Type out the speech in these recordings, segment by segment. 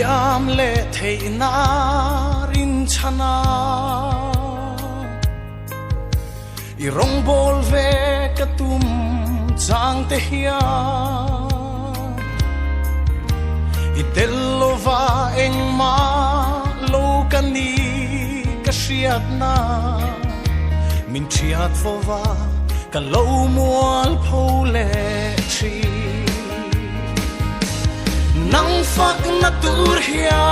thiam le thei na rin chana I rong bol ve katum chang te hia I telova eng ma lo kani ka shiat na min chiat vova ka lo mual phole chi nang fak na tur hia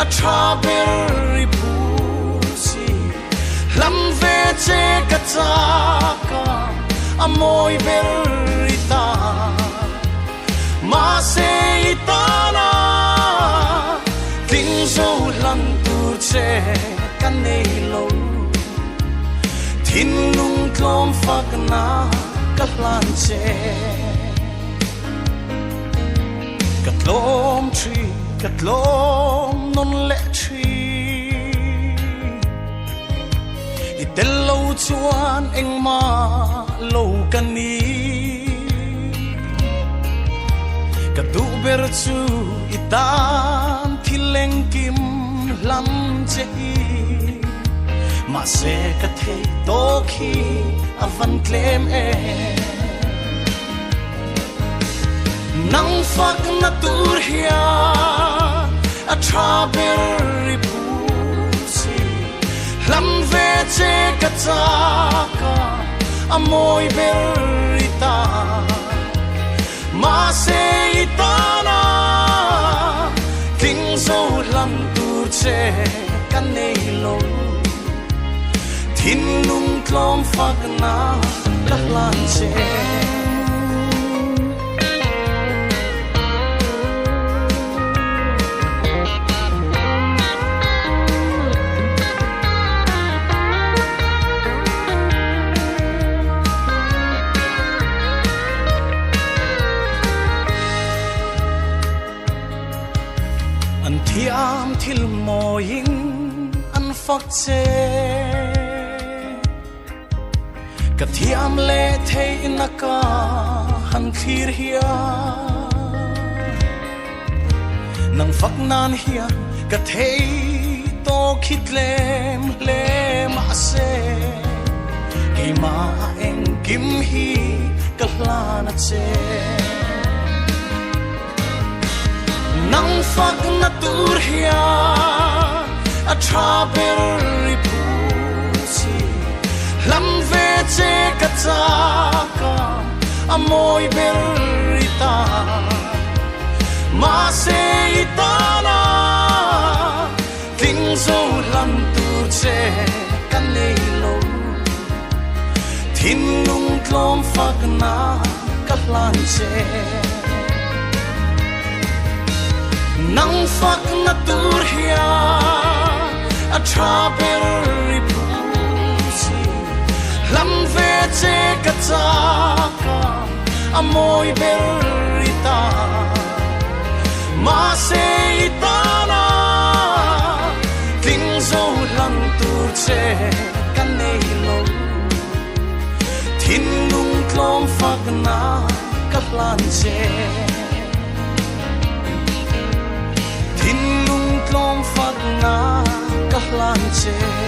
a traber pusi lam ve che ka ka amoy berita ma se itana ting zo lang tur che kan nei lo thin lung tlom fak na ka plan che katlom tri katlom non le tri I tel lo chuan eng ma lo kan ni ka du ber chu itan thileng kim lam che I ma se ka thei to khi avan klem nang fak na tur hia a traber pusi lam ve che ka ka amoy berita ma se itana ting zo lam tur che kan nei lo thin lung tlom fak na ka lan che thiam thil moing an fak che ka thiam le thei na ka han thir hia nang fak nan hia ka thei to khit lem lem ase ke ma eng kim hi ka hlana che nang fak na tur hia a traber pusi lam ve che ka ka amoy berita ma se itana ting zo lam tur che kan nei lo thin lung tlom fak na ka hlan che nang fak na tur hia a traber pusi lam ve che ka ka amoy berita ma se itana ting zo lam tur che kan nei lo thin lung tlom fak na ka hlan che tlom fak na ka hlan che